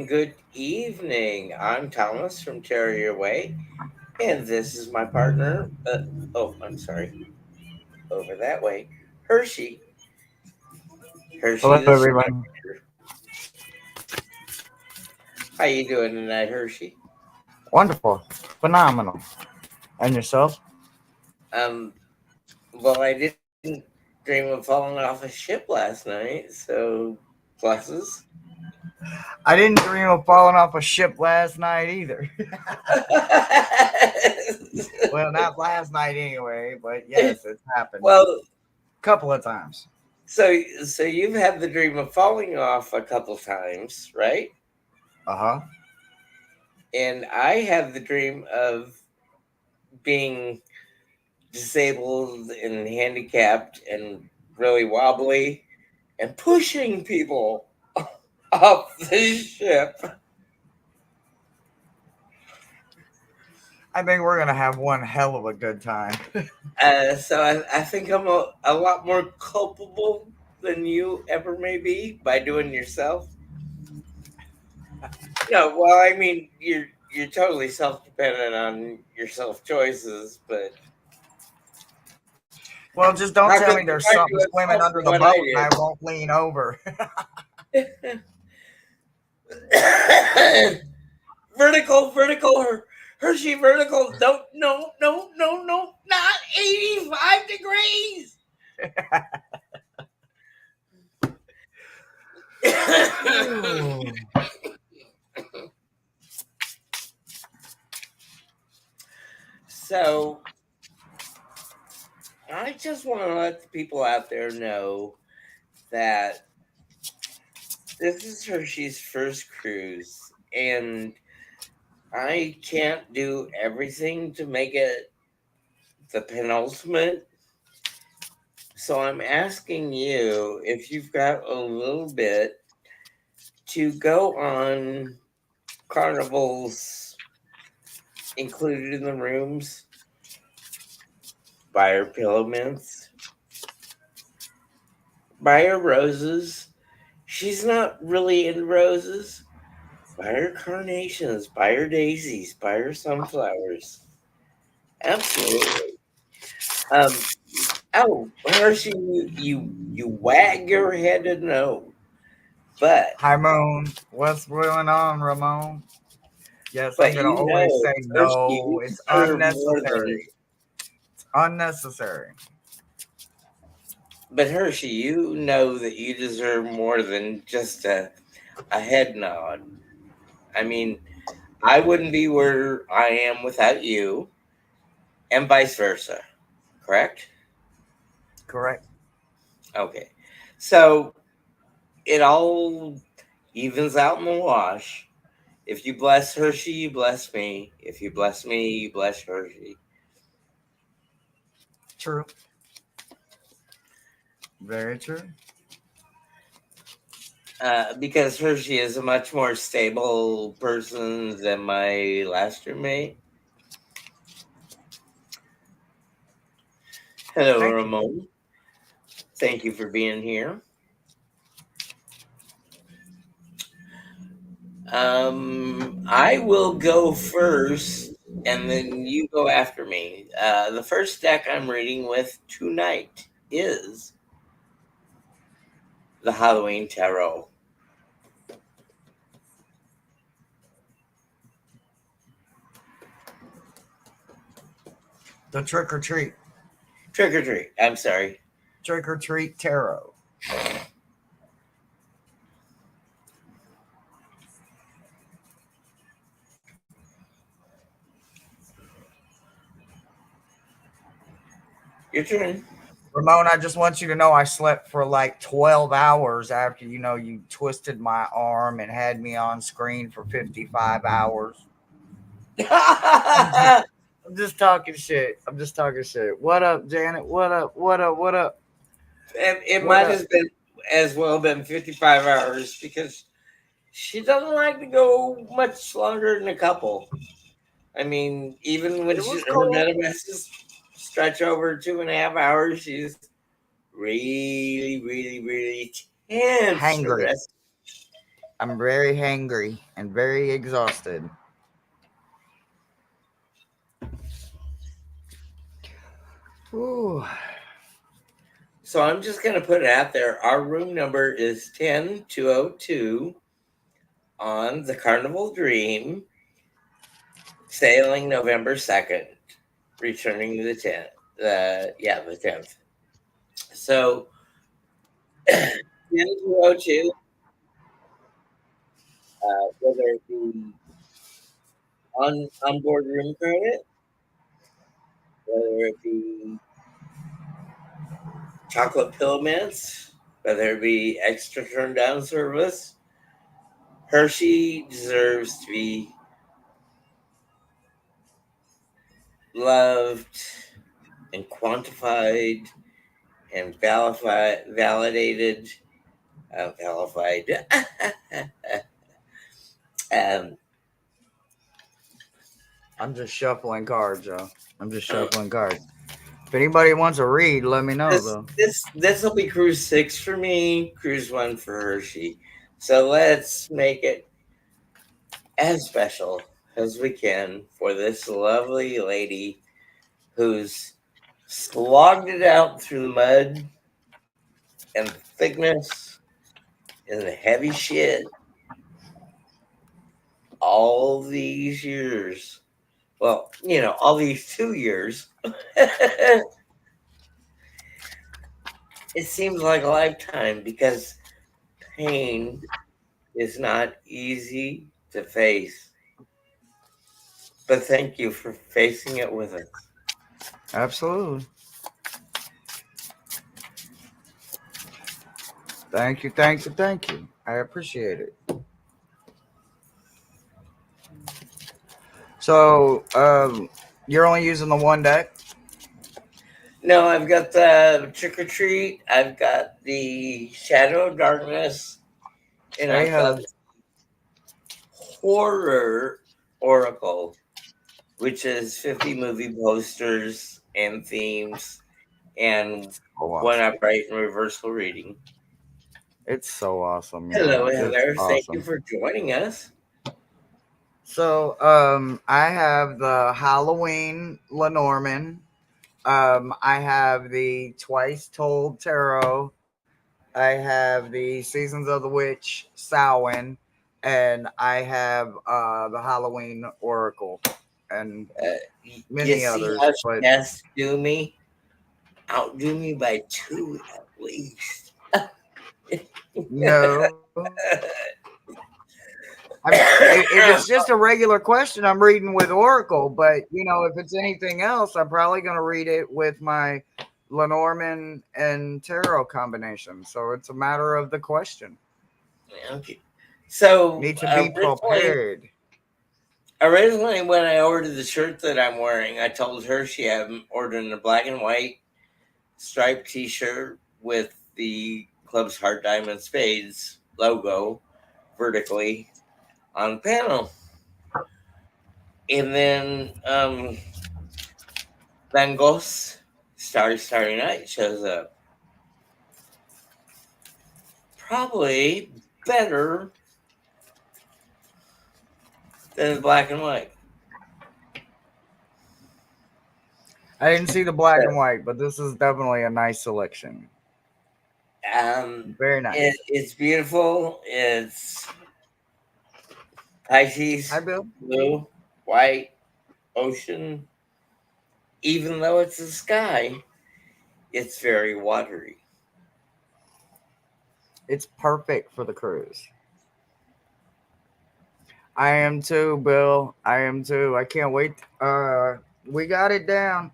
good evening. I'm Thomas from Tarot Your Way, and this is my partner. I'm sorry, over that way, Hershey. Hello, Hershey the everyone. Stranger. How you doing tonight, Hershey? Wonderful. Phenomenal. And yourself? Um, well, I didn't dream of falling off a ship last night, so pluses. I didn't dream of falling off a ship last night either. Well, not last night anyway, but yes, it's happened Well, a couple of times. so you've had the dream of falling off a couple times, right? Uh huh. And I have the dream of being disabled and handicapped and really wobbly and pushing people off the ship. I think we're going to have one hell of a good time. So I think I'm a lot more culpable than you ever may be by doing yourself. No, well, I mean you're totally self dependent on your self choices, but Well, just don't how tell could me you there's find something you at swimming fault under for the what boat I and I won't lean over. did? Vertical, Hershey vertical. Don't, no, not 85 degrees. So, I just want to let the people out there know that this is Hershey's first cruise, and I can't do everything to make it the penultimate. So I'm asking you if you've got a little bit to go on carnivals included in the rooms, buy her pillow mints, buy her roses. She's not really into roses. Buy her carnations, buy her daisies, buy her sunflowers. Absolutely. Um, oh, Hershey, you wag your head and no, but Hi, Moon. What's going on, Ramon? Yes, I'm but going to you always know, say Hershey, no. you It's deserve more than. unnecessary. It's unnecessary. But Hershey, you know that you deserve more than just a head nod. I mean, I wouldn't be where I am without you, and vice versa. Correct? Correct. Okay. So it all evens out in the wash. If you bless Hershey, you bless me. If you bless me, you bless Hershey. True. Very true. Because Hershey is a much more stable person than my last roommate. Hello, Thank you. Ramon. Thank you for being here. I will go first, and then you go after me. The first deck I'm reading with tonight is the Halloween Tarot. The trick or treat. Trick or treat. I'm sorry. Trick or treat tarot. Your turn. Ramon, I just want you to know I slept for like 12 hours after you twisted my arm and had me on screen for 55 hours. I'm just, I'm just talking shit. I'm just talking shit. What up, Janet? What up? What up? What up? It What might up? have been as well been 55 hours because she doesn't like to go much longer than a couple. I mean, even when It was her cool. metamasses stretch over 2.5 hours, she's really, really, really tense for the Hangry. rest. I'm very hangry and very exhausted. Ooh. So I'm just going to put it out there. Our room number is 10202 on the Carnival Dream, sailing November 2nd, returning the 10th. The 10th. So 10202, whether it be onboard room credit, whether it be chocolate pill mints, whether it be extra turn down service, Hershey deserves to be loved and quantified and validated, valified. um, I'm just shuffling cards, yo. I'm just shuffling cards. If anybody wants to read, let me know this though. this will be cruise 6 for me, cruise 1 for Hershey. So let's make it as special as we can for this lovely lady who's slogged it out through the mud and the thickness and the heavy shit all these years. Well, all these 2 years. It seems like a lifetime because pain is not easy to face. But thank you for facing it with us. Absolutely. Thank you, thank you, thank you. I appreciate it. So, you're only using the one deck? No, I've got the trick or treat, I've got the shadow of darkness, and Hey, I've got Heather. horror oracle, which is 50 movie posters and themes and Oh, one awesome. upright and reversal reading. It's so awesome, Hello, yo. It's Heather. Thank you awesome. for joining us. So, I have the Halloween Lenormand. I have the Twice Told Tarot. I have the Seasons of the Witch Samhain, and I have the Halloween Oracle, and You many see others. how But she has to do me? Outdo me by two at least. no, if it's just a regular question, I'm reading with Oracle. But if it's anything else, I'm probably going to read it with my Lenormand and Tarot combination. So it's a matter of the question. Okay. So Need to be prepared. originally, when I ordered the shirt that I'm wearing, I told her I'm ordering a black and white striped T-shirt with the club's Heart Diamond Spades logo vertically on the panel, and then Van Gogh's Starry Night shows up. Probably better than the black and white. I didn't see the black and white, but this is definitely a nice selection. Um, Very nice. it's beautiful. It's Hi, Pisces, Bill. blue, white, ocean. Even though it's the sky, it's very watery. It's perfect for the cruise. I am too, Bill. I am too. I can't wait. We got it down.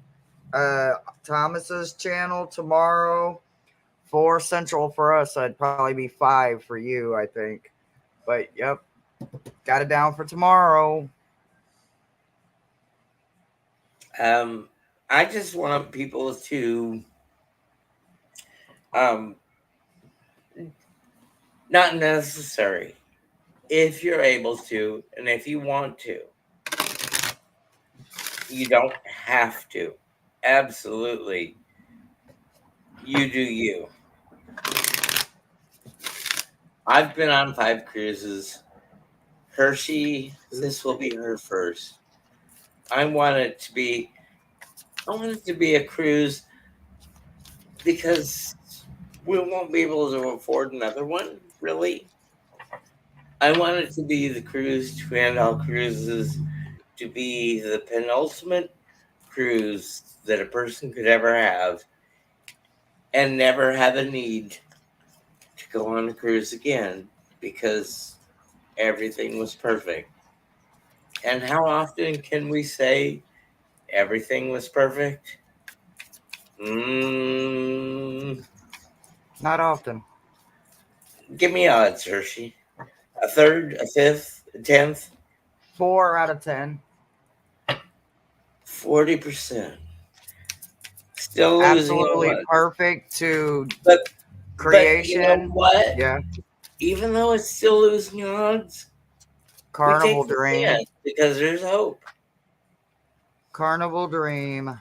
Uh, Thomas's channel tomorrow, 4 Central for us. I'd probably be 5 for you, I think. But yep, got it down for tomorrow. Um, I just want people to um, not necessary if you're able to, and if you want to, you don't have to. Absolutely, you do you. I've been on 5 cruises. Hershey, this will be her first. I want it to be. I want it to be a cruise because we won't be able to afford another one. Really, I want it to be the cruise to end all cruises, to be the penultimate cruise that a person could ever have, and never have a need to go on a cruise again because everything was perfect. And how often can we say everything was perfect? Mm, Not often. give me odds, Hershey. A third, a fifth, a tenth, 4 out of 10. 40%. Still losing on Absolutely what? perfect to But you know creation. what? Yeah. Even though it's still losing odds, we take Carnival the Dream. chance because there's hope. Carnival Dream.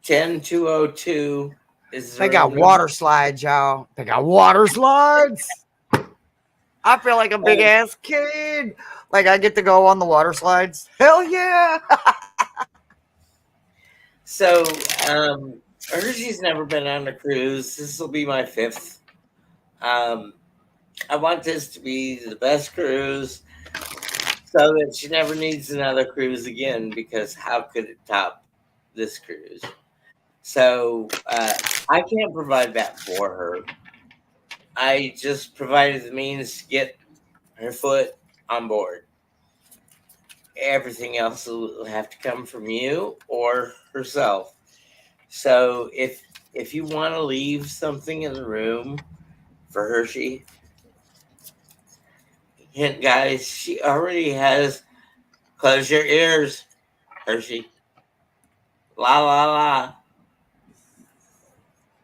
10202 is the They room got number. water slides, y'all. They got water slides. I feel like a big Oh, ass kid. Like I get to go on the water slides. Hell yeah. so, Hershey's never been on a cruise. This will be my fifth. Um, I want this to be the best cruise so that she never needs another cruise again because how could it top this cruise? So, I can't provide that for her. I just provided the means to get her foot on board. Everything else will have to come from you or herself. So if you want to leave something in the room for Hershey, hint guys, she already has. Close your ears, Hershey. La la la.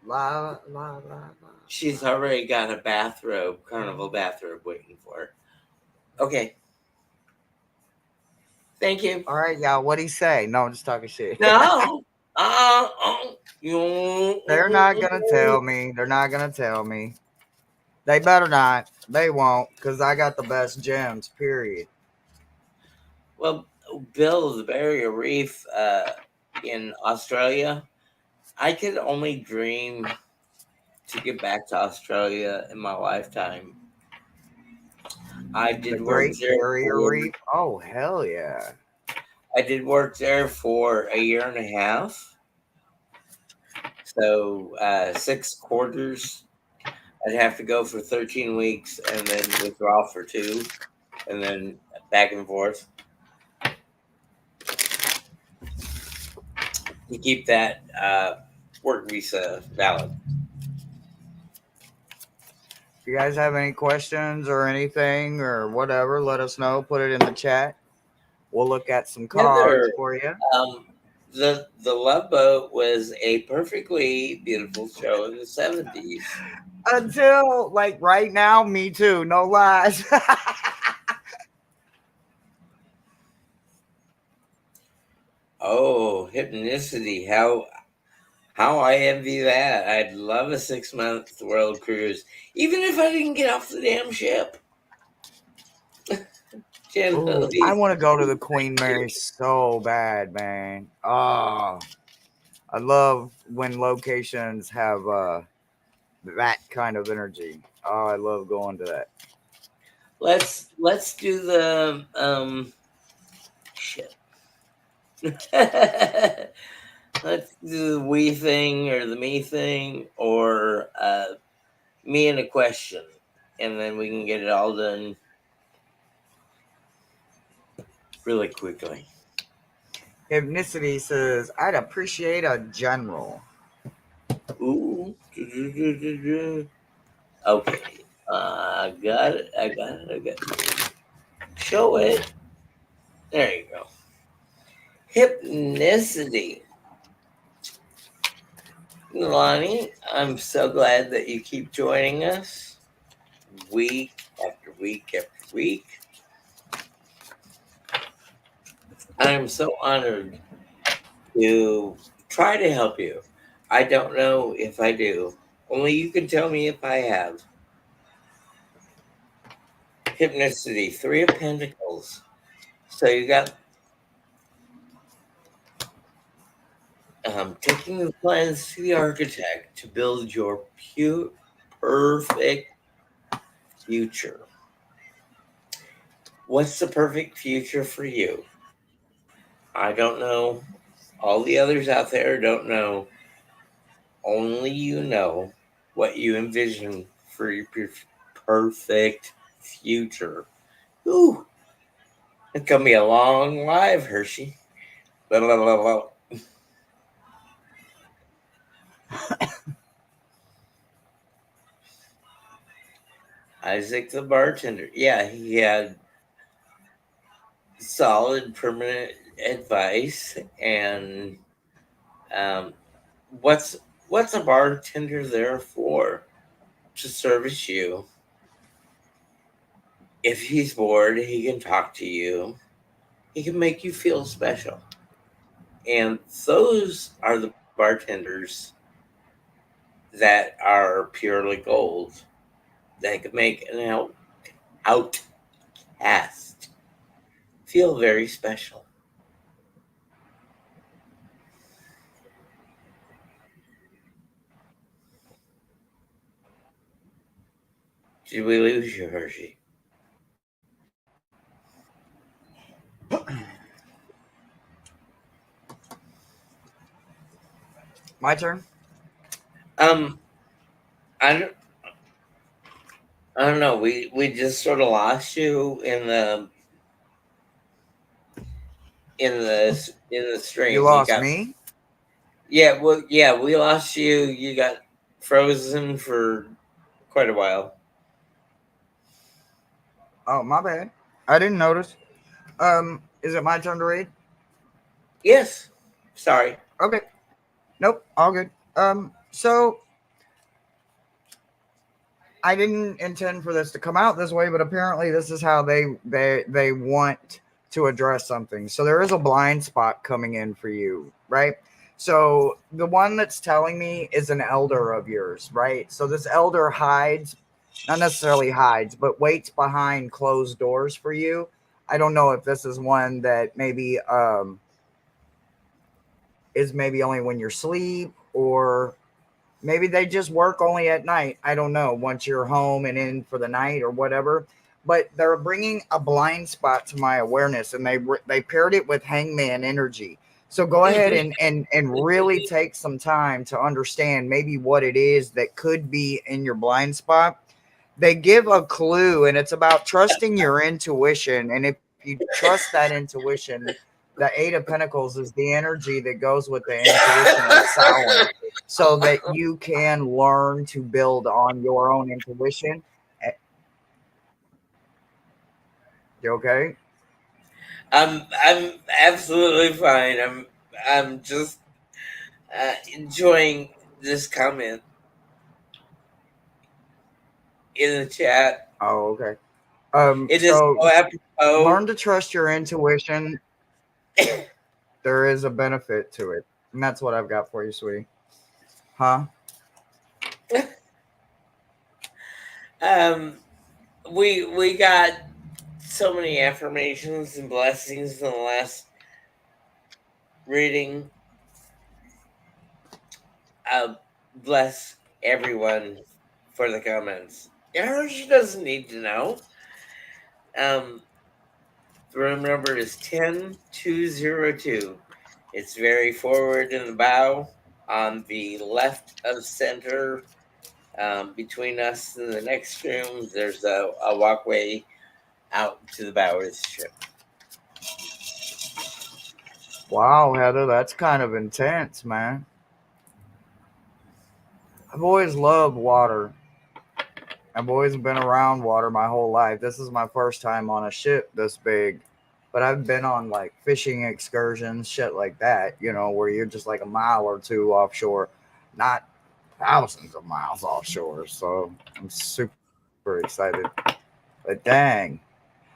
La la la la. She's already got a bathrobe, carnival bathrobe waiting for her. Okay. Thank you. All right, y'all. What'd he say? No, I'm just talking shit. No. They're not gonna tell me. They're not gonna tell me. They better not. They won't, because I got the best gems, period. Well, Bill, the Barrier Reef in Australia, I could only dream to get back to Australia in my lifetime. I The did work Great there Barrier for Reef. Oh, hell yeah. I did work there for a year and a half. So 6 quarters. I'd have to go for 13 weeks and then withdraw for 2 and then back and forth to keep that work visa valid. If you guys have any questions or anything or whatever, let us know. Put it in the chat. We'll look at some cards Heather, for you. um, the Love Boat was a perfectly beautiful show in the 70s. Until like right now, me too. No lies. Oh, hypnicity! How I envy that. I'd love a 6 month world cruise, even if I didn't get off the damn ship. Ooh, I Generally, want to go to the Queen Mary so bad, man. Oh, I love when locations have that kind of energy. Oh, I love going to that. let's do the shit. Let's do the we thing or the me thing or me and a question, and then we can get it all done really quickly. Ethnicity says, I'd appreciate a general. Ooh. Okay. I got it. I got it. I got it. Show it. There you go. Hypnicity. Lonnie, I'm so glad that you keep joining us week after week after week. I'm so honored to try to help you. I don't know if I do. Only you can tell me if I have. Hypnicity, Three of Pentacles. So you got taking the plans to the architect to build your perfect future. What's the perfect future for you? I don't know. All the others out there don't know. Only you know what you envision for your perfect future. Ooh, it's gonna be a long life, Hershey. Blah, blah, blah, blah. Isaac the bartender. Yeah, he had solid permanent advice. And um, what's what's a bartender there for? To service you. If he's bored, he can talk to you. He can make you feel special. And those are the bartenders that are purely gold. That can make an outcast feel very special. Did we lose you, Hershey? My turn. Um, I don't, I don't know. We just sort of lost you in the You stream. You lost got me. yeah. Well, yeah, we lost you. You got frozen for quite a while. Oh, my bad. I didn't notice. Is it my turn to read? Yes. Sorry. Okay. Nope. All good. So I didn't intend for this to come out this way, but apparently this is how they want to address something. So there is a blind spot coming in for you, right? So the one that's telling me is an elder of yours, right? So this elder hides, not necessarily hides, but waits behind closed doors for you. I don't know if this is one that maybe is maybe only when you're asleep, or maybe they just work only at night. I don't know. Once you're home and in for the night or whatever. But they're bringing a blind spot to my awareness, and they paired it with hangman energy. So go ahead and really take some time to understand maybe what it is that could be in your blind spot. They give a clue, and it's about trusting your intuition. And if you trust that intuition, the Eight of Pentacles is the energy that goes with the intuition and Samhain, so that you can learn to build on your own intuition. Eh, You okay? I'm absolutely fine. I'm just enjoying this comment in the chat. Oh, okay. It is So so apropos. learn to trust your intuition. There is a benefit to it, and that's what I've got for you, sweetie. Huh? um, we got so many affirmations and blessings in the last reading. Bless everyone for the comments. Yeah, she doesn't need to know. Um, the room number is 10202. It's very forward in the bow on the left of center. Between us and the next room, there's a walkway out to the bow of the ship. Wow, Heather, that's kind of intense, man. I've always loved water. I've always been around water my whole life. This is my first time on a ship this big, but I've been on like fishing excursions, shit like that, where you're just like a mile or two offshore, not thousands of miles offshore. So I'm super excited. But dang,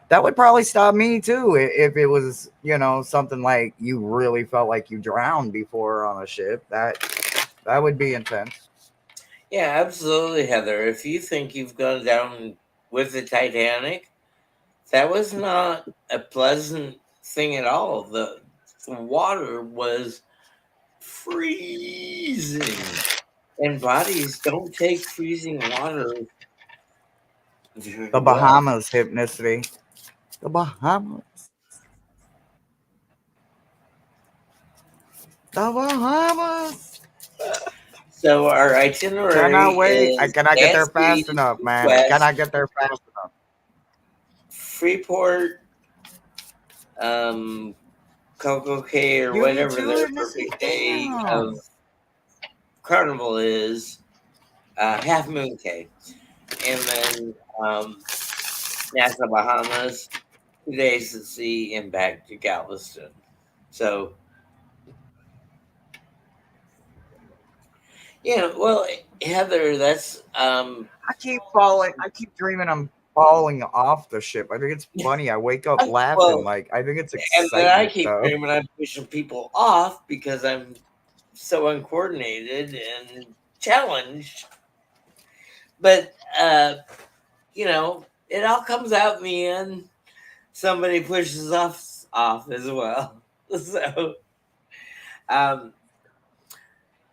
that would probably stop me too if it was, something like you really felt like you drowned before on a ship. That That would be intense. Yeah, absolutely, Heather. If you think you've gone down with the Titanic, that was not a pleasant thing at all. The water was freezing, and bodies don't take freezing water very The well. Bahamas hypnicity. The Bahamas. The Bahamas. So our itinerary Cannot wait. I is cannot get there fast Gadsby, enough, man. I West, cannot get there fast enough. Freeport, um, Coco Cay, or You need whatever to their let me sit perfect day of down. carnival is, Half Moon Cay, and then Nassau, Bahamas, 2 days at sea, and back to Galveston. So yeah, well, Heather, that's I keep falling. I keep dreaming I'm falling off the ship. I think it's funny. I wake up laughing. well, Like I think it's and then I excitement keep though. dreaming I'm pushing people off because I'm so uncoordinated and challenged. But it all comes out in the end. Somebody pushes us off as well. So um,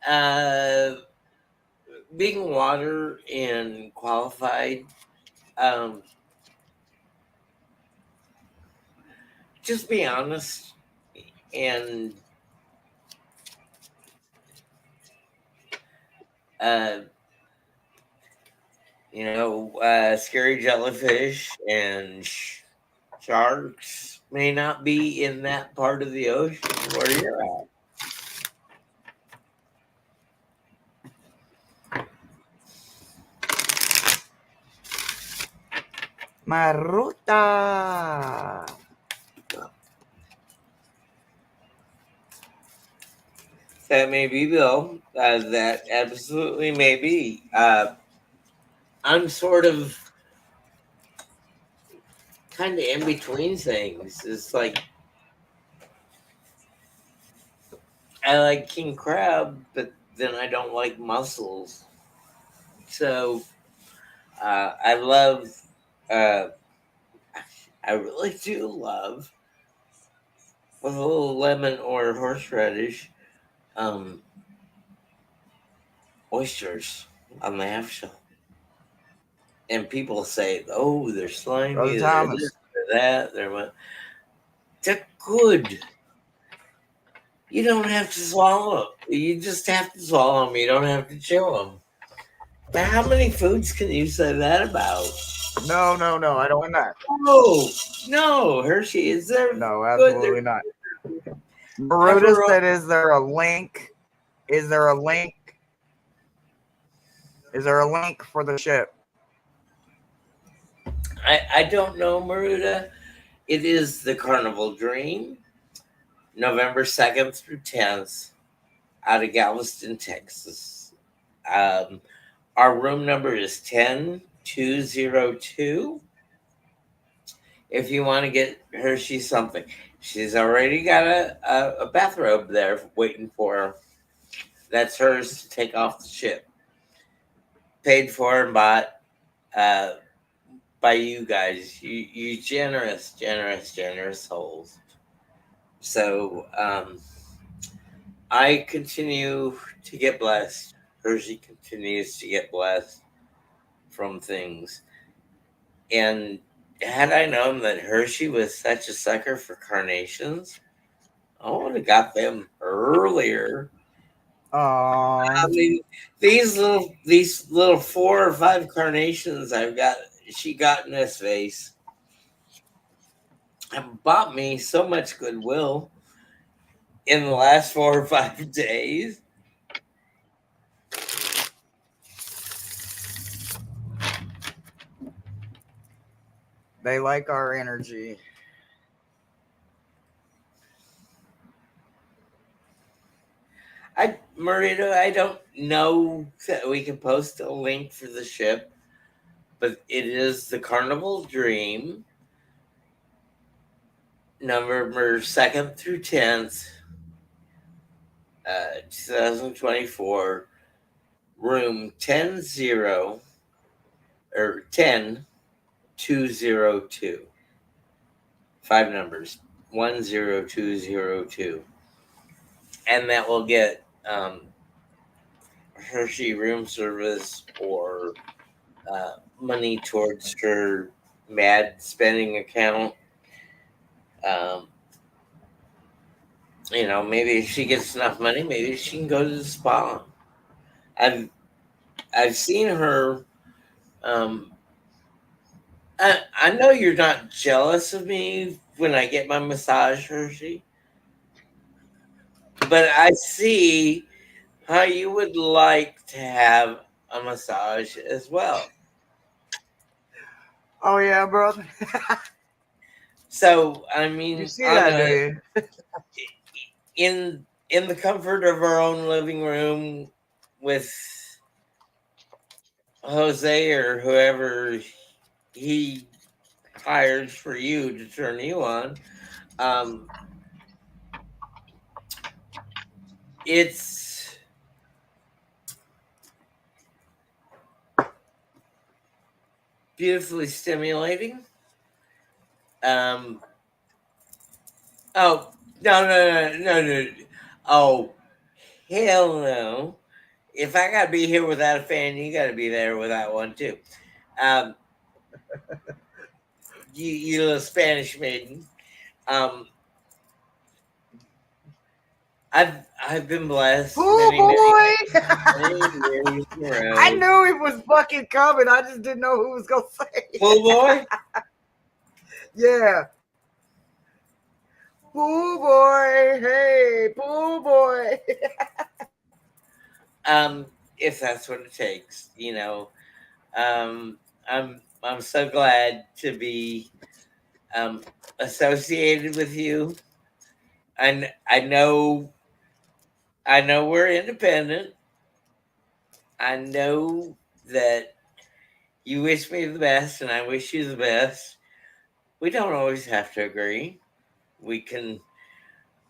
uh, being water and qualified, um, just be honest and uh, scary jellyfish and sharks may not be in that part of the ocean where you're at. Maruta. That may be, Bill. That absolutely may be. I'm sort of kind of in between things. It's like I like king crab, but then I don't like mussels. So I love. Uh, I really do love with a little lemon or horseradish. Um, Oysters on the half shell. And people say, "Oh, they're Brother slimy. They're this. Thomas. They're that. They're what." They're good. You don't have to swallow them. You just have to swallow them. You don't have to chew them. But how many foods can you say that about? No, no, no. I don't want that. Oh, no, Hershey, is there No, good? They're absolutely not. Maruta pepperoni. said, "Is there a link? Is there a link? Is there a link for the ship?" I don't know, Maruda. It is the Carnival Dream, November 2nd through 10th, out of Galveston, Texas. Um, our room number is 10202. If you want to get Hershey something, she's already got a bathrobe there waiting for her. That's hers to take off the ship. Paid for and bought uh, by you guys. You generous, generous, generous souls. So I continue to get blessed. Hershey continues to get blessed from things. And had I known that Hershey was such a sucker for carnations, I would have got them earlier. I Um, mean, these little 4 or 5 carnations she got in this vase have bought me so much goodwill in the last 4 or 5 days. they like our energy. Marita, I don't know that we can post a link for the ship, but it is the Carnival Dream, November 2nd through 10th, 2024, room 100 or 10202. Five numbers, 10202. And that will get Hershe room service or money towards her mad spending account. Um, maybe if she gets enough money, maybe she can go to the spa. I've I've seen her. Um, I know you're not jealous of me when I get my massage, Hershey, but I see how you would like to have a massage as well. Oh yeah, brother. So I You mean, see that, do you? in the comfort of our own living room with Jose or whoever he hires for you to turn you on. Um, it's beautifully stimulating. Um, oh no! Oh hell no! If I gotta be here without a fan, you gotta be there without one too. Um, you little Spanish maiden. Um, I've been blessed Oh boy! many years in a I row. knew it was fucking coming. I just didn't know who was gonna say it. Full boy. Yeah. Pool boy. Hey, pool boy. If that's what it takes, Um, I'm so glad to be um, associated with you. And I know we're independent. I know that you wish me the best, and I wish you the best. We don't always have to agree. We can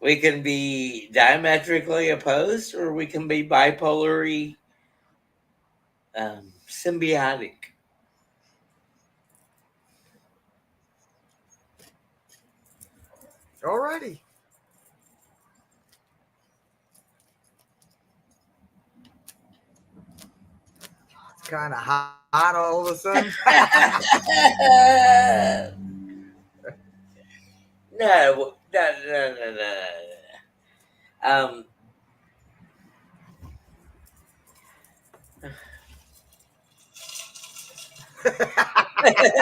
we can be diametrically opposed, or we can be bipolarly symbiotic. Alrighty. It's kind of hot all of a sudden. No, no, no, no, no. Um,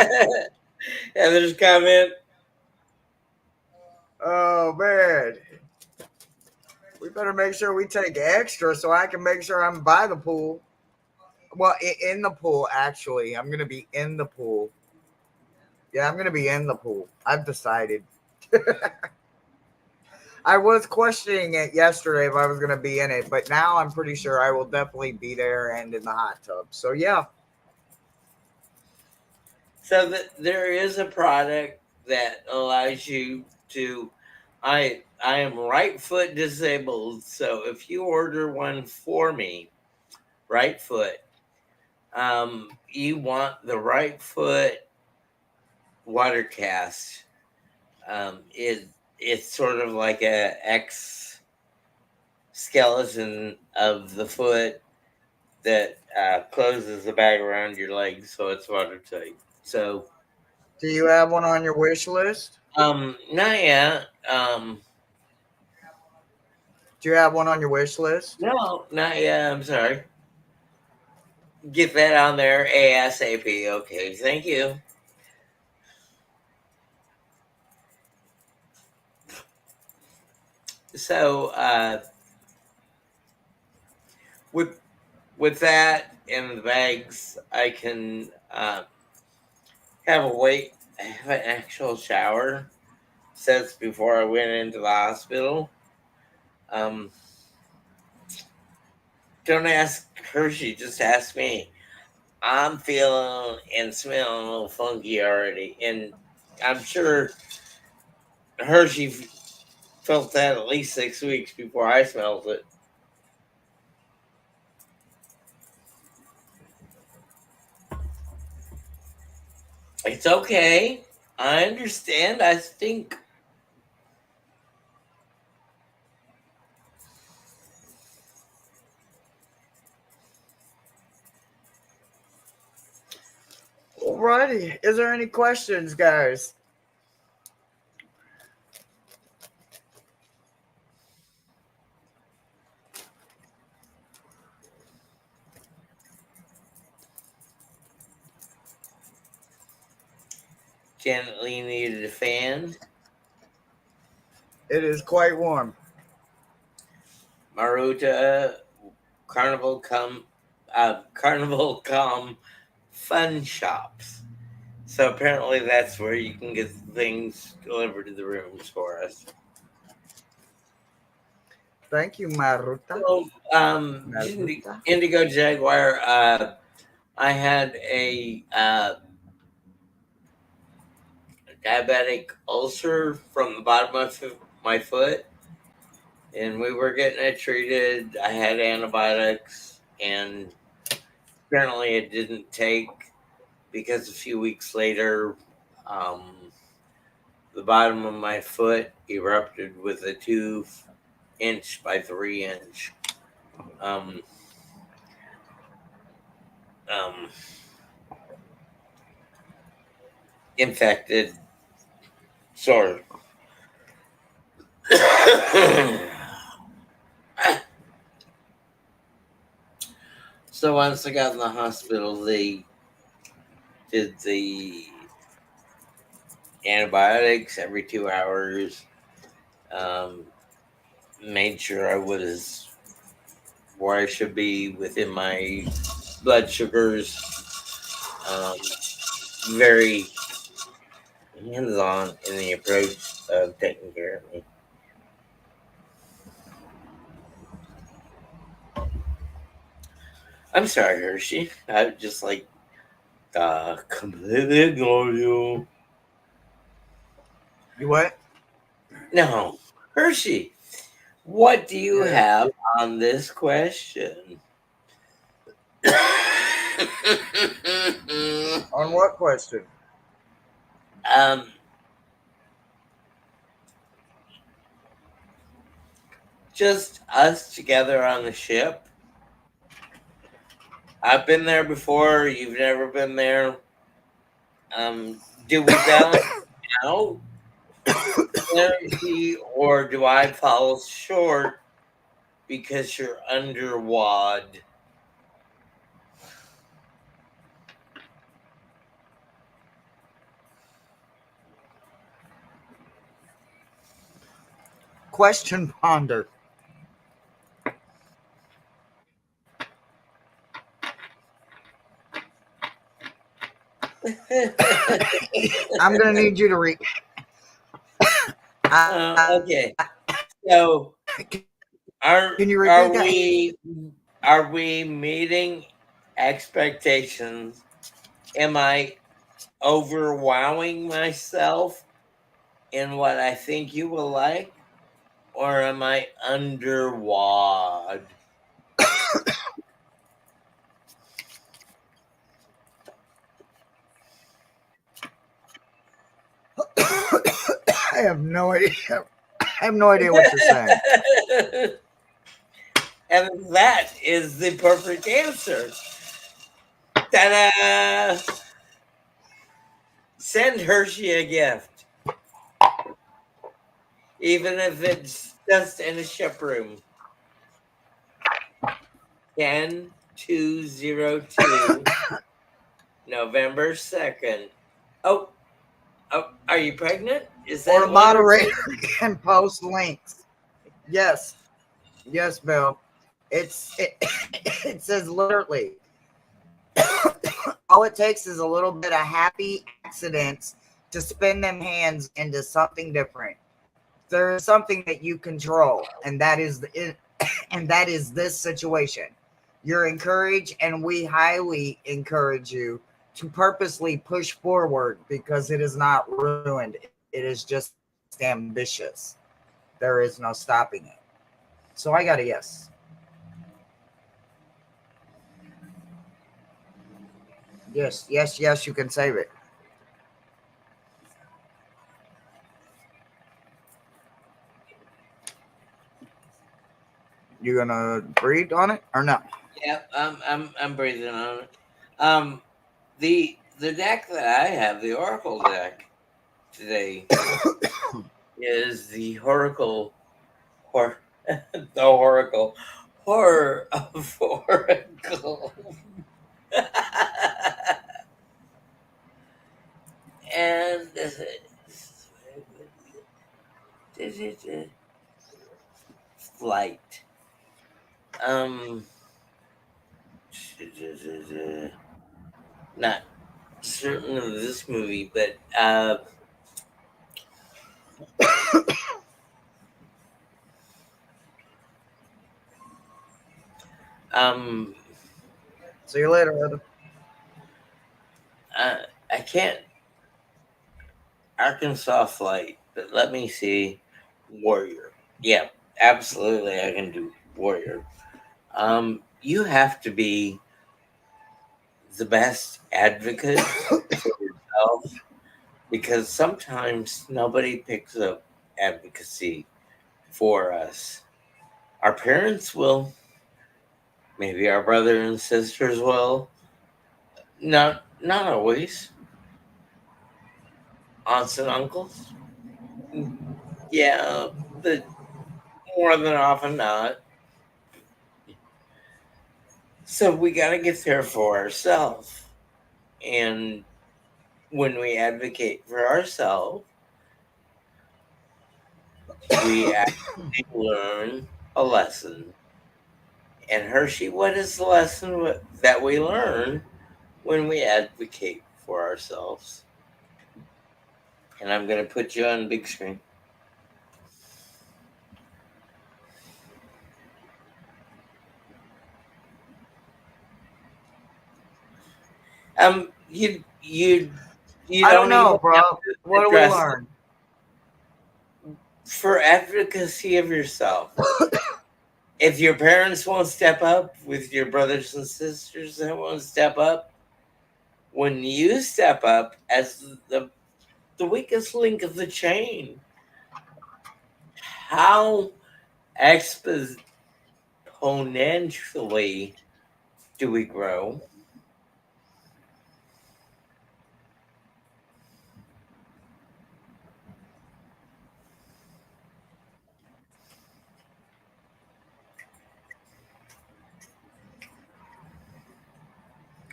yeah, there's a comment. Oh man. We better make sure we take extra so I can make sure I'm by the pool. Well, in the pool, actually. I'm going to be in the pool. Yeah, I'm going to be in the pool. I've decided. I was questioning it yesterday if I was going to be in it, but now I'm pretty sure I will definitely be there and in the hot tub. So, yeah. So there is a product that allows you to. I am right foot disabled, so if you order one for me, right foot, you want the right foot water cast. It's sort of like a X skeleton of the foot that closes the bag around your legs, so it's watertight. So, Do you have one on your wish list? not yet. Do you have one on your wish list? No, not yet. I'm sorry. Get that on there ASAP. Okay, thank you. So, with that in the bags, I can have an actual shower since before I went into the hospital. Um, don't ask Hershey, just ask me. I'm feeling and smelling a little funky already, and I'm sure Hershey felt that at least 6 weeks before I smelled it. It's okay. I understand. I think. Alrighty. Is there any questions, guys? Janet Lee needed a fan. It is quite warm. Maruta Carnival come fun shops. So apparently that's where you can get things delivered to the rooms for us. Thank you, Maruta. So, Maruta. Indigo Jaguar, I had a diabetic ulcer from the bottom of my foot, and we were getting it treated. I had antibiotics, and apparently it didn't take because a few weeks later, the bottom of my foot erupted with a 2 inch by 3 inch um, um, infected sore. So once I got in the hospital, they did the antibiotics every 2 hours. Um, Made sure I was where I should be within my blood sugars. Um, Very hands on in the approach of taking care of me. I'm sorry, Hershey. I just like completely ignore you. You what? No, Hershey, what do you Yes. have on this question? On what question? um, just us together on the ship. I've been there before. You've never been there. Do we balance out energy, or do I fall short because you're underwad? Question ponder. I'm gonna need you to read. Okay, so are Can you repeat are that? we are we meeting expectations? Am I overwowing myself in what I think you will like, or am I underwad? I have no idea. I have no idea what you're saying. And that is the perfect answer. Ta-da! Send Hershey a gift, even if it's just in a ship room. 10202, November 2nd. Oh, oh, are you pregnant? Is Or the that why you're moderator pregnant? can post links. Yes, yes, Bill. It says literally all it takes is a little bit of happy accidents to spin them hands into something different. There is something that you control, and that is and that is this situation. You're encouraged, and we highly encourage you to purposely push forward because it is not ruined. It is just ambitious. There is no stopping it. So I got a yes. Yes, yes, yes, you can save it. You gonna breathe on it or no? Yeah, I'm breathing on it. Um, the deck that I have, the Oracle deck today, is the Oracle, or the Oracle, horror of Oracle, and flight. Um, not certain of this movie, but um, See you later, brother. uh, I can't Arkansas flight, but let me see. Warrior. Yeah, absolutely. I can do warrior. You have to be the best advocate for yourself because sometimes nobody picks up advocacy for us. Our parents will, maybe our brother and sisters will. Not always. Aunts and uncles, yeah, but more than often not. So we got to get there for ourselves. And when we advocate for ourselves, we actually learn a lesson. And Hershey, what is the lesson that we learn when we advocate for ourselves? And I'm going to put you on big screen. You I don't don't even know, bro. have What to do we address it learn? for advocacy of yourself. If your parents won't step up with your brothers and sisters that won't step up, when you step up as the weakest link of the chain, how exponentially do we grow?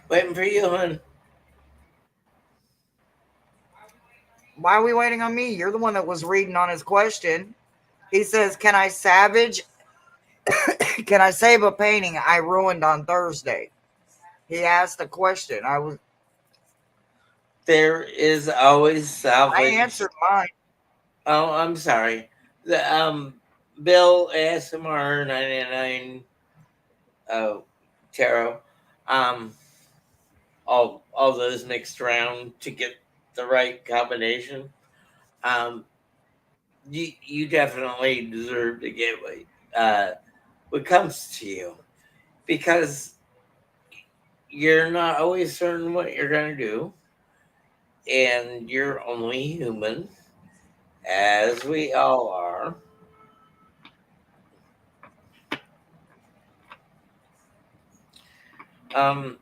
Waiting for you, hon. Why are we waiting on me? You're the one that was reading on his question. He says, "Can I savage? Can I save a painting I ruined on Thursday?" He asked a question. There is always I salvage. answered mine. Oh, I'm sorry. The Bill ASMR 99 tarot. Um, all those mixed around to get the right combination. Um, you definitely deserve to get what comes to you because you're not always certain what you're going to do, and you're only human, as we all are. Um,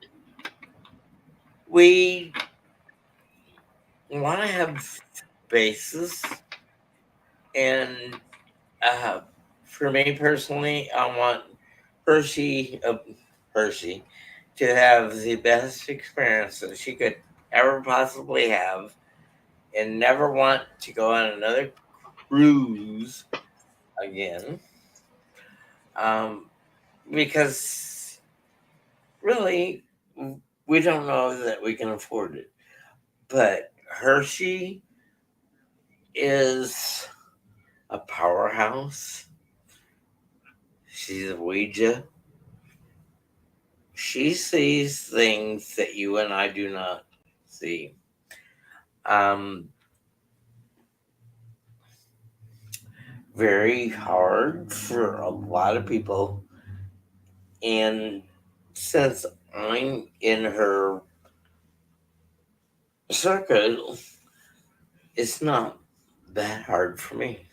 we want to have basis, and uh, for me personally, I want Hershey, Hershey, to have the best experience that she could ever possibly have, and never want to go on another cruise again. Um, because really, we don't know that we can afford it. But Hershey is a powerhouse. She's a Ouija. She sees things that you and I do not see. Um, Very hard for a lot of people. And since I'm in her circuit, it's not that hard for me.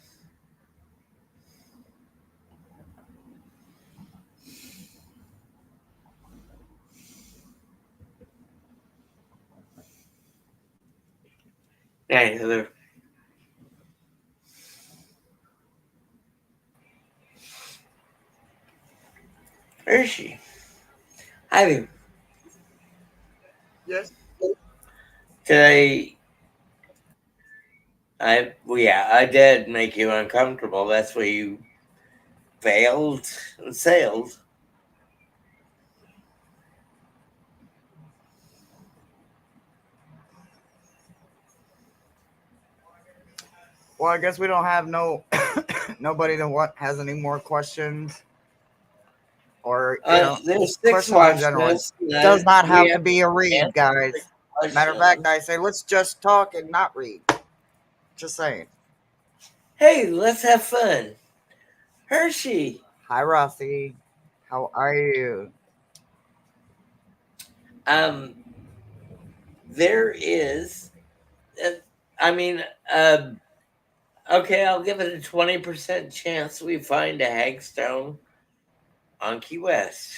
Night, Heather. Hershey. Hi there. Yes. Today, well, yeah, I did make you uncomfortable. That's why you failed and sailed. Well, I guess we don't have no nobody that has any more questions, or There's six questions in watching general. It us. does not We have have to be a read, answered the guys. Matter of fact, question. I say let's just talk and not read. Just saying. Hey, let's have fun. Hershey. Hi, Rossi. How are you? Um, there is, uh, I mean, uh, okay, I'll give it a 20% chance we find a hagstone on Key West.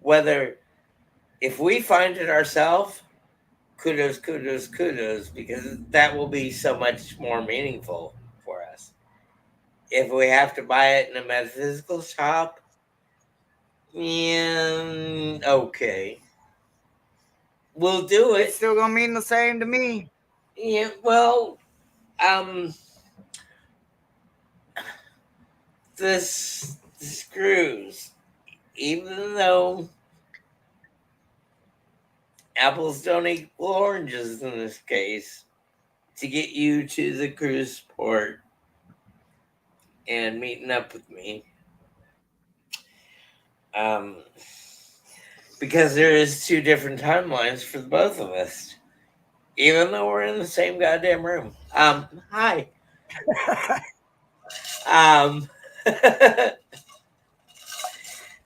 Whether, if we find it ourselves, kudos, kudos, kudos, because that will be so much more meaningful for us. If we have to buy it in a metaphysical shop, yeah, okay. We'll do It's it. still gonna mean the same to me. Yeah, well, um, the screws, even though apples don't equal oranges in this case, to get you to the cruise port and meeting up with me, um, because there is two different timelines for the both of us, even though we're in the same goddamn room. Hi. Um,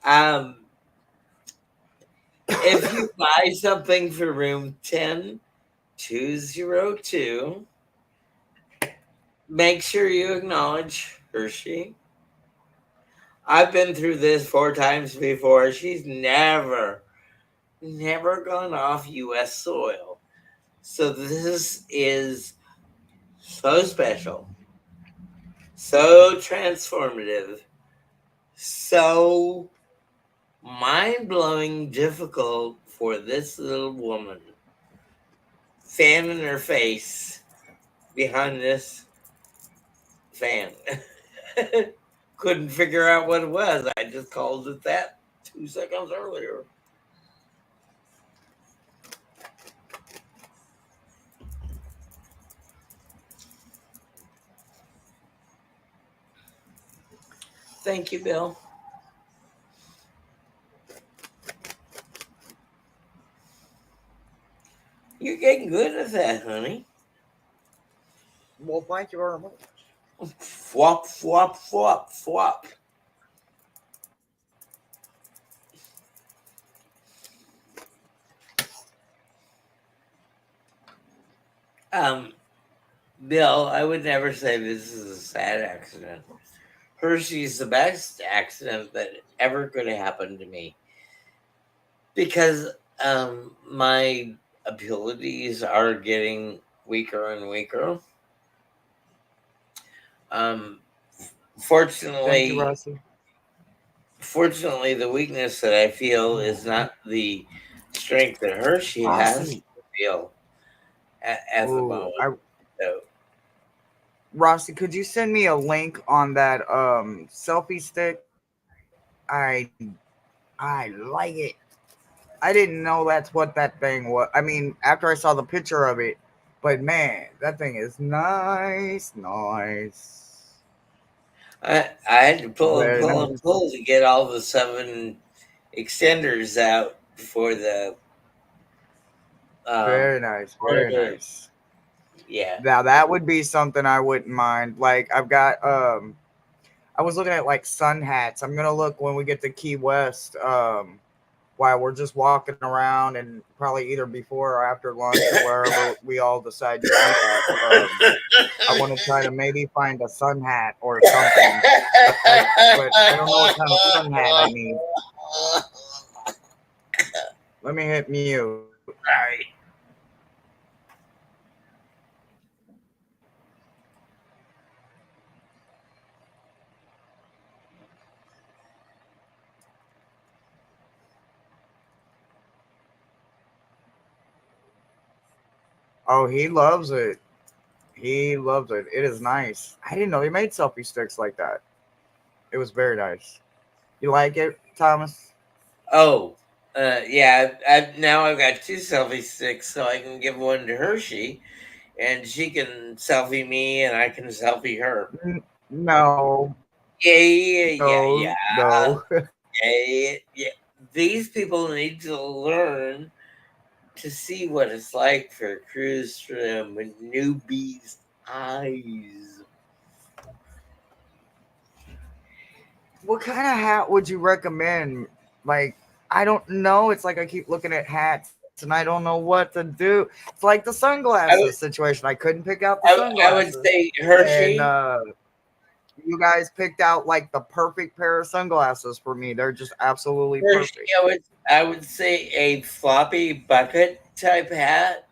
um, if you buy something for room 10202, make sure you acknowledge Hershey. I've been through this 4 times before. She's never gone off US soil. So this is so special, so transformative, so mind blowing difficult for this little woman. Fan in her face behind this fan. Couldn't figure out what it was. I just called it that 2 seconds earlier. Thank you, Bill. You're getting good at that, honey. Well, thank you very much. Flop, flop, flop, flop. Um, Bill, I would never say this is a sad accident. Hershey's the best accident that ever could have happened to me because my abilities are getting weaker and weaker. Um, Thank you, fortunately, Rossi. fortunately, the weakness that I feel is not the strength that Hershey has to Rossi. feel at the Ooh, moment. So, Rossi, could you send me a link on that selfie stick? I like it. I didn't know that's what that thing was. I mean, after I saw the picture of it, but man, that thing is nice, nice. I had to pull and Very pull and nice. pull to get all the 7 extenders out before the um Very nice. Very order. nice. Yeah. Now that would be something I wouldn't mind. Like I've got I was looking at like sun hats. I'm gonna look when we get to Key West, while we're just walking around and probably either before or after lunch or wherever we all decide to eat at. I want to try to maybe find a sun hat or something. But I don't know what kind of sun hat I need. Let me hit mute. Sorry. Oh, he loves it. He loves it. It is nice. I didn't know he made selfie sticks like that. It was very nice. You like it, Thomas? Oh, yeah. Now I've got two selfie sticks, so I can give one to Hershey, and she can selfie me, and I can selfie her. No, Yeah, yeah, yeah, yeah, no, no. yeah, yeah. These people need to learn to see what it's like for a cruise from a newbie's eyes. What kind of hat would you recommend? Like, I don't know. It's like I keep looking at hats and I don't know what to do. It's like the I sunglasses would, situation. I couldn't pick out the I would sunglasses, say and Hershey. you guys picked out like the perfect pair of sunglasses for me. They're just absolutely Hershey, perfect. I would say a floppy bucket type hat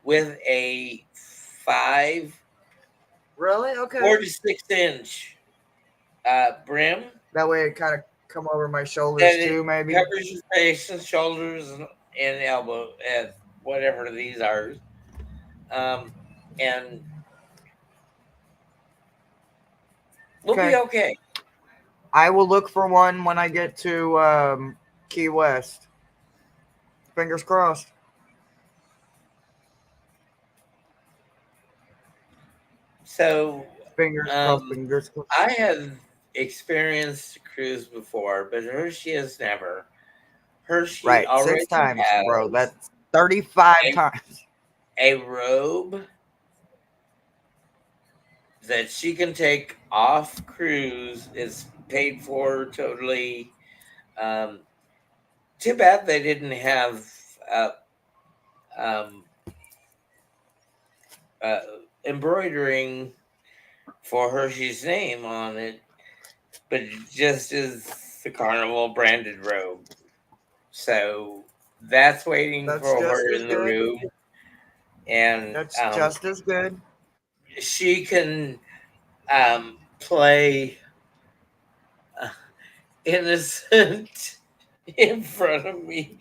with a five, Really? four Okay. to 6 inch brim That way it kind of come over my that shoulders it too, maybe. covers your face and shoulders and elbow and whatever these are. Um, and we'll be Okay. okay. I will look for one when I get to Key West. Fingers crossed. So Fingers crossed. um, Fingers crossed. I have experienced a cruise before, but Hershey has never. Hershey Right. Six already times, bro. has That's 35 a, times. a robe that she can take off cruise. Is paid for totally. Um, Too bad they didn't have uh, um, uh, embroidering for Hershey's name on it, but it just is the Carnival branded robe. So that's waiting That's for just her as in the good. room, and That's just as good. she can play innocent in front of me.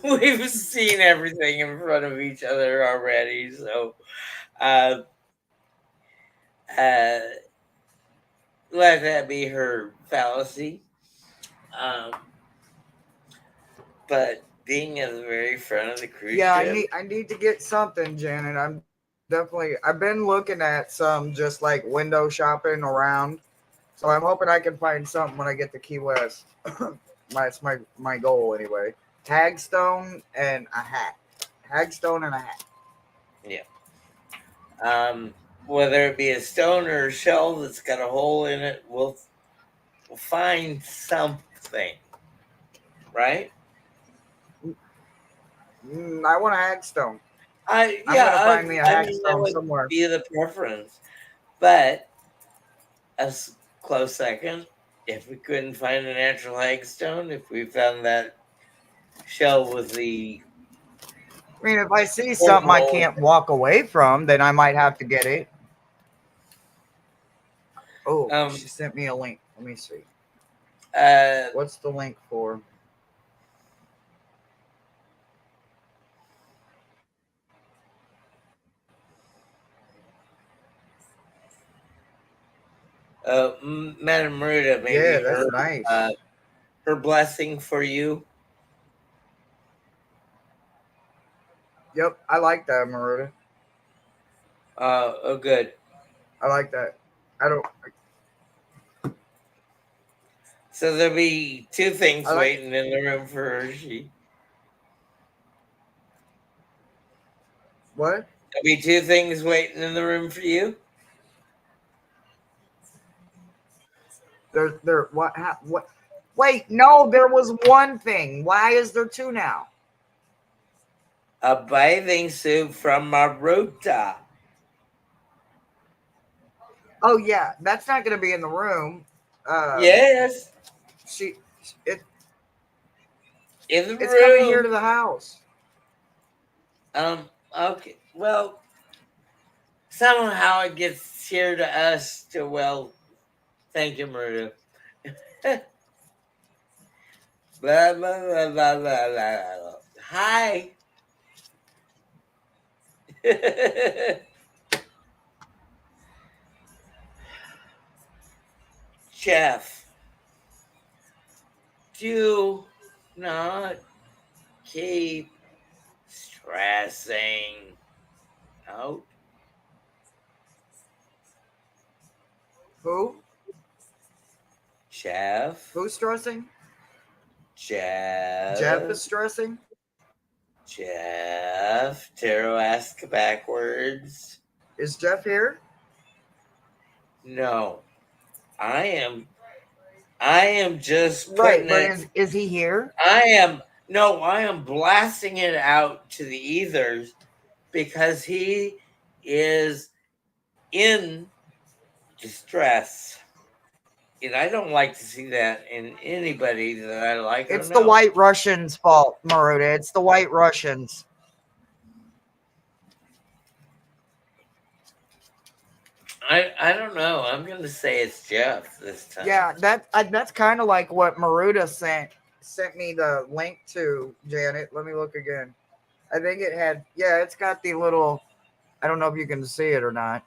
We've seen everything in front of each other already, so uh, uh, let that be her fallacy. Um, but being at the very front of the cruise Yeah, ship, I need to get something, Janet. I've been looking at some just like window shopping around. So I'm hoping I can find something when I get to Key West. That's my goal anyway. Hagstone and a hat. Hagstone and a hat. yeah. Whether it be a stone or a shell that's got a hole in it, we'll find something, right? I want a hagstone. I I'm yeah, gonna find me a I mean that hagstone would somewhere. be the preference, but close second. If we couldn't find a natural hagstone, if we found that shell with the I mean, if I see something I porthole, can't walk away from, then I might have to get it. Oh, um, she sent me a link. Let me see. uh, What's the link for? Madame Ruda, maybe Yeah, that's uh, nice. her blessing for you. Yep, I like that, Maruda. Oh, good. I like that. I don't. So there'll be two I things like waiting in the room for Hershey. what? There'll be two things waiting in the room for you. There. What? What? Wait, no. There was one thing. Why is there two now? A bathing suit from Maruta. Oh yeah, that's not going to be in the room. Um, Yes, she, it, in the it's coming here to room. the house. Okay. Well, somehow it gets here to us to, well, thank you, Maruta. Blah, blah, blah, blah, blah, blah, blah. Hi. Jeff, do not keep stressing out. Who? Jeff, Who's stressing? Jeff Jeff, is stressing. Jeff. Tarot ask backwards. Is Jeff here? No, I am. I am just Right, putting but it. is he here? I am. No, I am blasting it out to the ethers because he is in distress. And I don't like to see that in anybody that I like or It's the know. White Russians' fault, Maruda. It's the White Russians. I don't know. I'm going to say it's Jeff this time. Yeah, that's kind of like what Maruda sent me the link to, Janet. Let me look again. I think it had, yeah, it's got the little, I don't know if you can see it or not,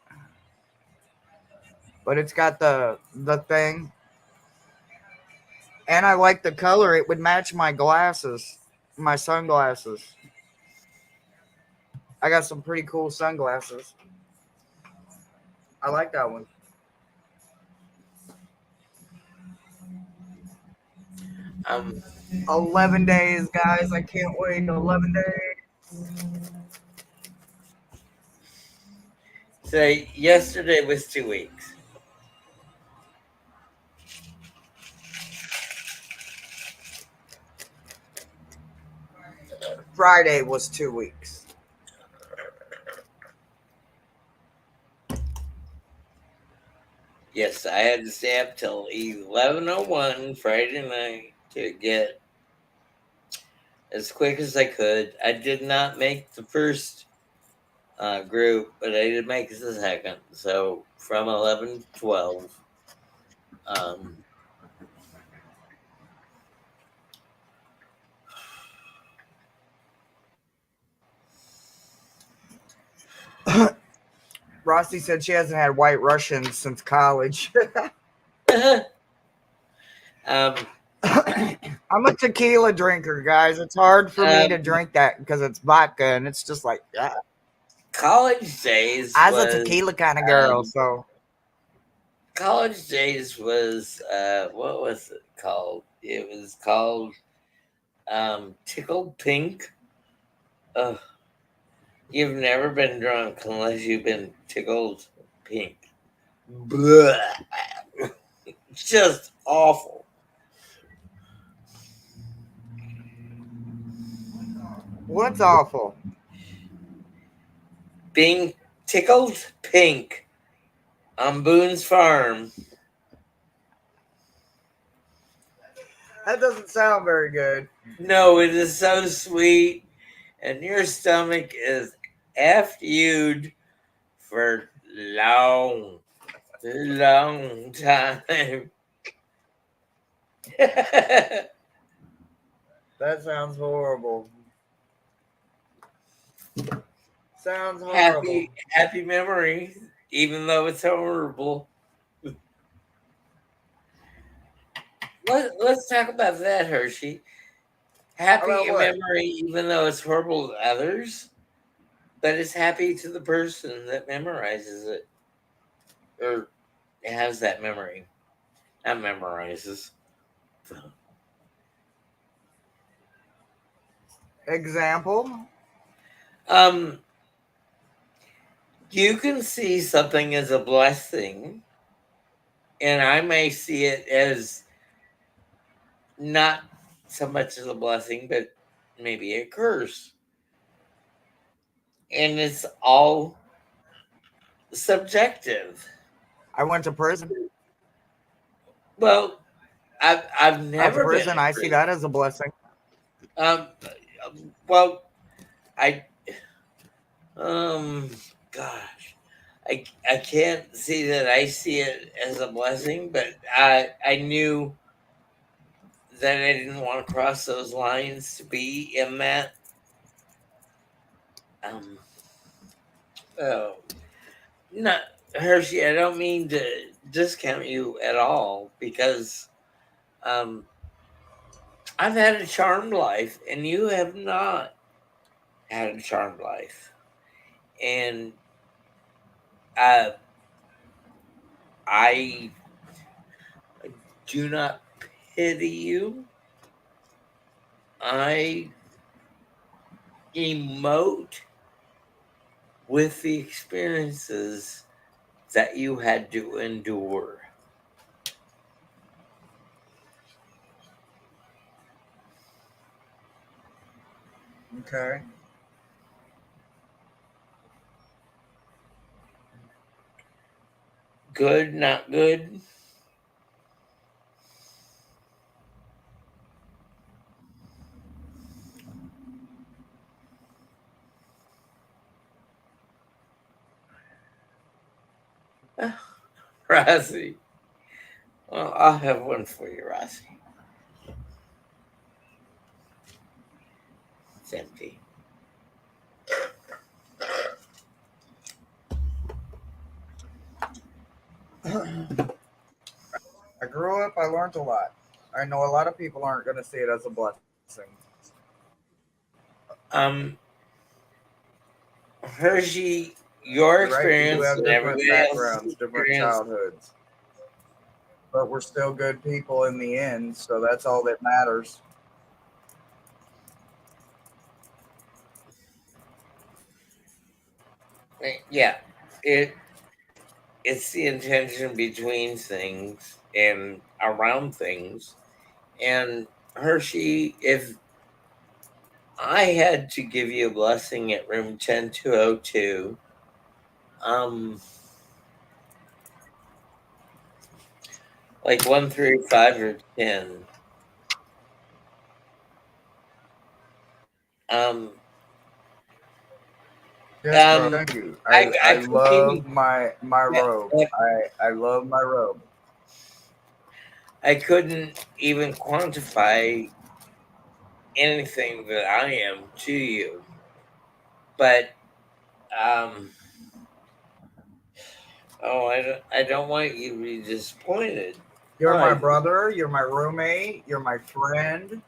but it's got the thing. And I like the color. It would match my glasses, my sunglasses. I got some pretty cool sunglasses. I like that one. Um, 11 days, guys. I can't wait. 11 days. so yesterday was 2 weeks. Friday was 2 weeks. Yes, I had to stay up till 11:01 Friday night to get as quick as I could. I did not make the first group, but I did make the second. So from 11 to 12. Um, Rossi said she hasn't had White Russians since college. um, I'm a tequila drinker, guys. It's hard for me to um, drink that because it's vodka and it's just like, yeah. college days I was a was tequila kind of girl, um, so college days was what was it called? It was called tickled pink. Ugh, you've never been drunk unless you've been tickled pink. Blah. Just awful. what's awful? Being tickled pink on Boone's Farm. That doesn't sound very good. No, it is so sweet, and your stomach is after you'd for long, long time. That sounds horrible. Sounds horrible. happy memories, even though it's horrible. Let's talk about that, Hershey. Happy About what? memory, even though it's horrible to others, but it's happy to the person that memorizes it or has that memory. Not memorizes. Example? Um, you can see something as a blessing, and I may see it as not so much as a blessing, but maybe a curse. And it's all subjective. I went to prison. Well, I've I went to never been prison. in I see prison. that as a blessing. Um, well, I um, gosh, I can't see that I see it as a blessing, but I knew that I didn't want to cross those lines to be in that. Um, Oh, not Hershey. I don't mean to discount you at all because um, I've had a charmed life, and you have not had a charmed life, and uh, I do not pity you. I emote with the experiences that you had to endure. Okay. Good, not good. Rossi. Well, I'll have one for you, Rossi. It's empty. I grew up, I learned a lot. I know a lot of people aren't going to see it as a blessing. Um, Hershey, your You're right, we do experience have and different everybody else's backgrounds, different experience. childhoods, but we're still good people in the end, so that's all that matters. Yeah, it it's the intention between things and around things. And Hershey, if I had to give you a blessing at room 10202, like 1 through 5 or 10, um, Yes, bro. um, Thank you. I I couldn't love even my robe. I love my robe. I couldn't even quantify anything that I am to you. But um, oh, I don't want you to be disappointed. You're my I brother. You're my roommate. You're my friend.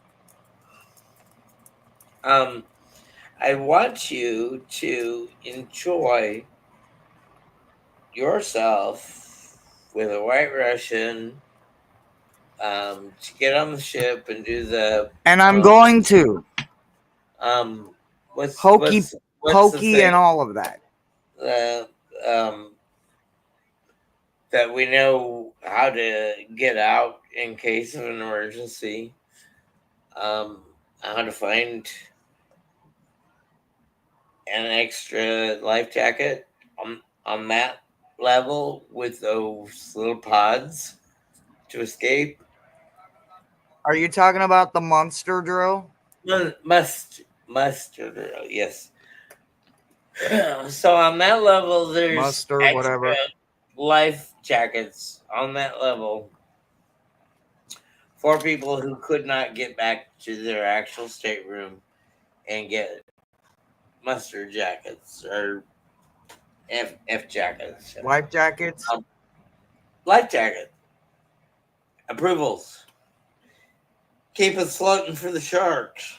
um I want you to enjoy yourself with a White Russian, to get on the ship and do the And I'm um, going to um what's hokey what's what's the pokey thing, and all of that. uh, um that we know how to get out in case of an emergency, um how to find an extra life jacket on that level with those little pods to escape. Are you talking about the monster drill? Mustard, yes. So on that level, there's Muster, extra whatever. life jackets on that level for people who could not get back to their actual stateroom and get mustard jackets or F jackets. Life jackets. Um, life jacket approvals. Keep us floating for the sharks.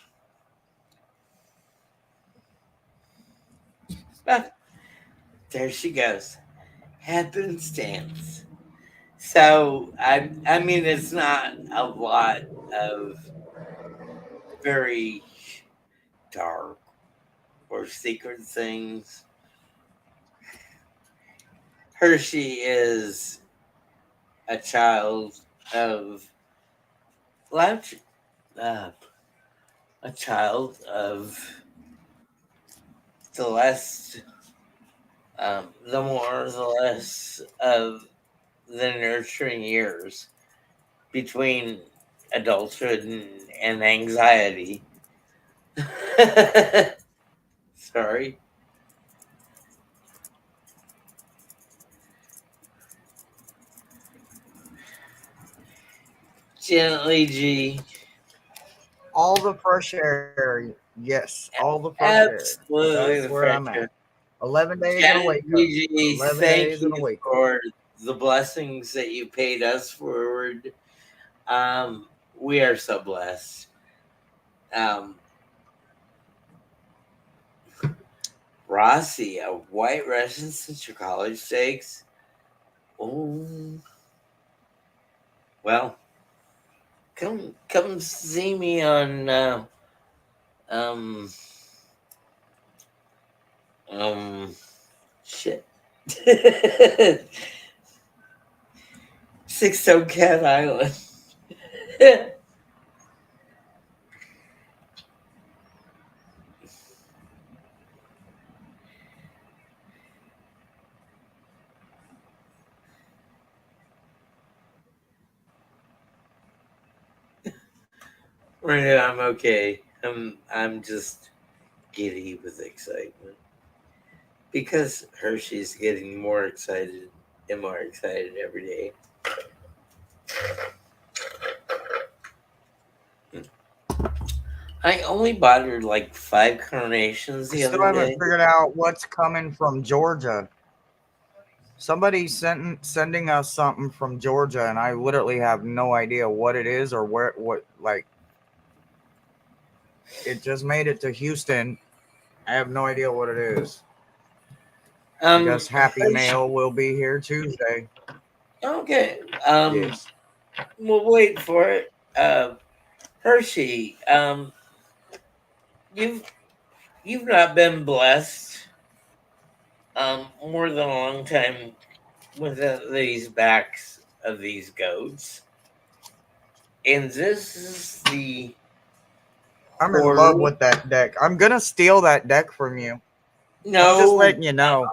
Ah, there she goes. Happenstance. So I mean it's not a lot of very dark or secret things. Hershey is a child of life, uh, a child of the less, the more, the less of the nurturing years between adulthood and anxiety. Sorry. Gently, G. All the fresh air. Yes, all the fresh air. Absolutely That's the where I'm at. friendship. 11 days and a Janet wake up. Gigi, 11 days thank and a you wake up. for the blessings that you paid us forward. Um, we are so blessed. Um, Rossi, a white Russian since your college steaks. Oh, well, come see me on um um shit. Six Stone Cat Island. Right now I'm okay. I'm just giddy with excitement because Hershey's getting more excited and more excited every day. I only bought her like 5 carnations I the still other haven't day. figured out what's coming from Georgia. Somebody's sending us something from Georgia, and I literally have no idea what it is or where. What like it just made it to Houston. I have no idea what it is. I guess Happy Hershey. Mail will be here Tuesday. Okay. Yes. We'll wait for it. Hershey. You've you've not been blessed more than a long time with these backs of these goats, and this is the I'm in love horror. with that deck. I'm gonna steal that deck from you. I'm just No, letting you know.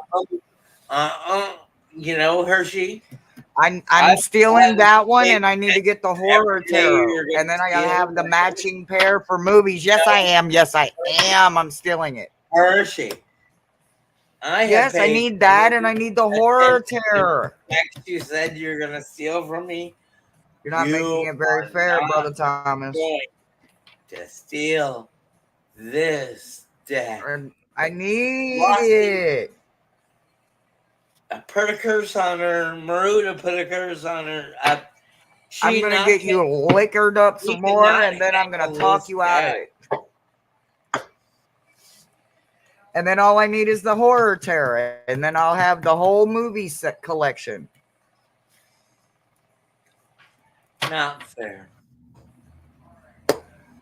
uh, Hershey. I'm I've stealing had a that one, and I need to intention get the horror every day tarot, you're going and to then I gotta steal have the my matching pair for movies. Yes, I no, am. Yes, I am. I'm stealing it. Hershey. I have Yes, I paid need no that, and I need the horror attention to terror. the facts you said you're going to steal from me. You're not making You it very are fair, not brother Thomas. going to steal this deck. And I need Rossi, it. put a curse on her. Maruda put a curse on her. I'm She gonna not get can, you liquored up she some more, cannot and then I'm gonna handle talk this you out of deck. it. And then all I need is the horror terror, and then I'll have the whole movie set collection. Not fair.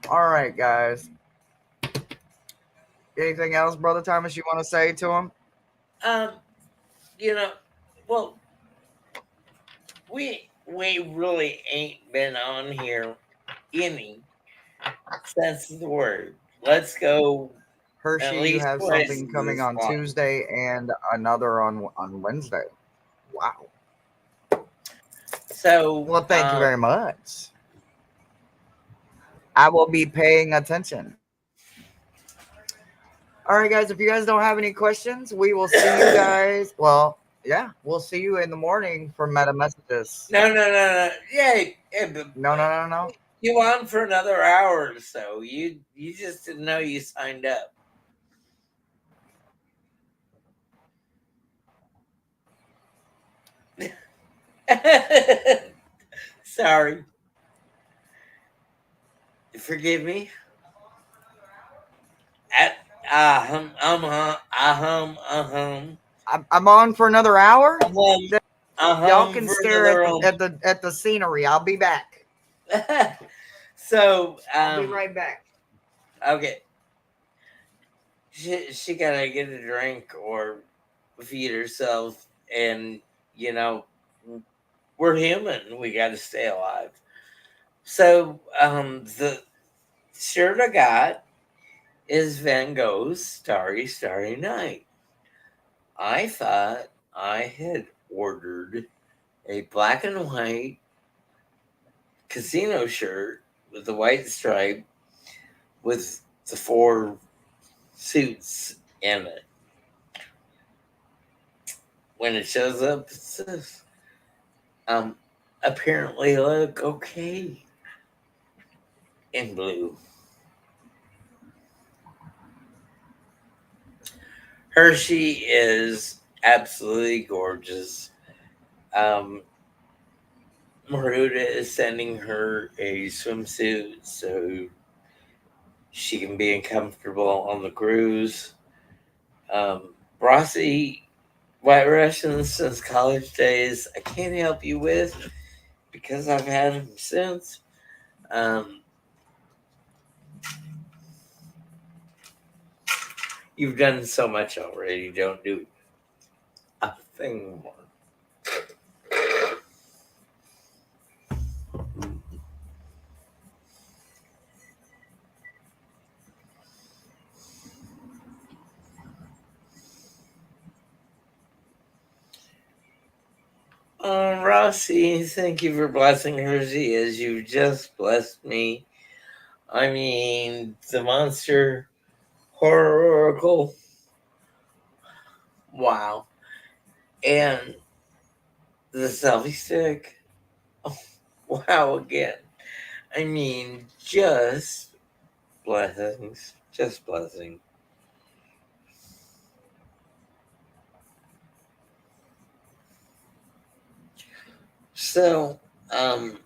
All right, guys. Anything else, brother Thomas, you want to say to him? Um, you know, well, we really ain't been on here any sense of the word. Let's go Hershey, at you least have twice something coming this on month. Tuesday and another on Wednesday. Wow. So, Well, thank you very much. I will be paying attention. All right, guys. If you guys don't have any questions, we will see you guys. Well, yeah, we'll see you in the morning for meta messages. no. Yeah, but No, no, no, no. you on for another hour or so. You just didn't know you signed up. Sorry. Forgive me. At I'm on for another hour. ahum, Y'all can for stare another at the scenery. I'll be back. So, I'll be right back. okay. She gotta get a drink or feed herself, and you know, we're human. We gotta stay alive. So, the shirt I got is Van Gogh's Starry, Starry Night. I thought I had ordered a black and white casino shirt with the white stripe with the four suits in it. When it shows up, it says, um, apparently look okay in blue. Hershey is absolutely gorgeous. Um, Maruda is sending her a swimsuit so she can be comfortable on the cruise. Um, Rossi, White Russians since college days, I can't help you with because I've had them since. Um, you've done so much already. Don't do a thing more. Rossi, thank you for blessing Hersey as you just blessed me. I mean, the monster horror oracle. Wow. And the selfie stick. Oh, wow, again. I mean, just blessings. Just blessing. So, um,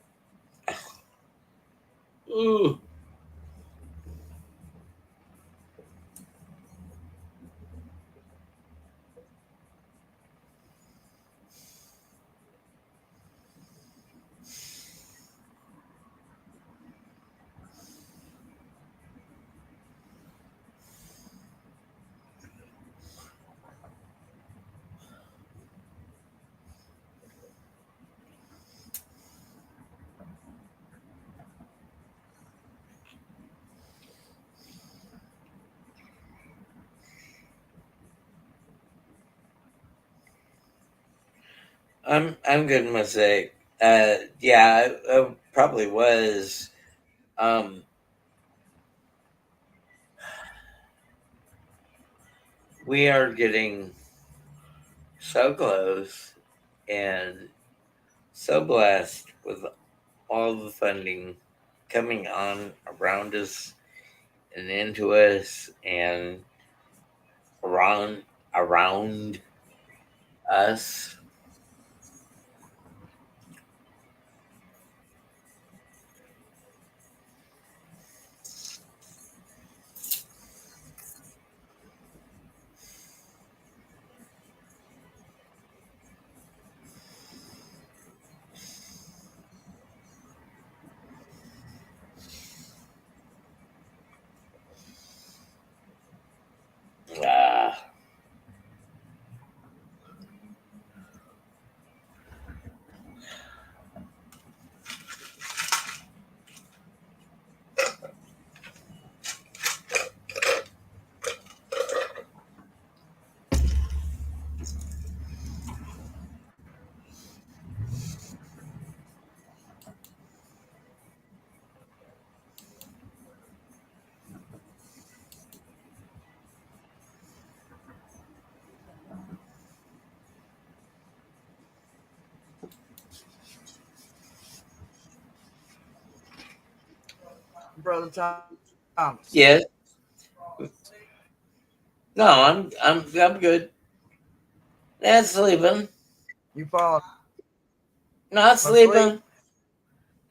ooh, I'm good, Mosaic. Yeah, I probably was. Um, we are getting so close and so blessed with all the funding coming on around us and into us and around us. Ah, Brother Thomas. yes. No, I'm good. Not sleeping. You falling Not asleep? sleeping.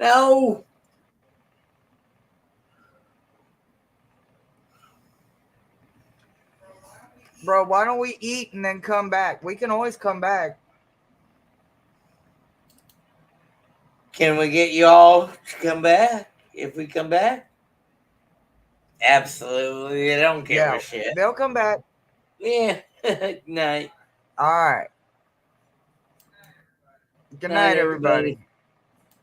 No. Bro, why don't we eat and then come back? We can always come back. Can we get you all to come back? If we come back? Absolutely. I don't give a Yeah, shit. they'll come back. Yeah. Night. All right. Good Night, night, everybody. everybody.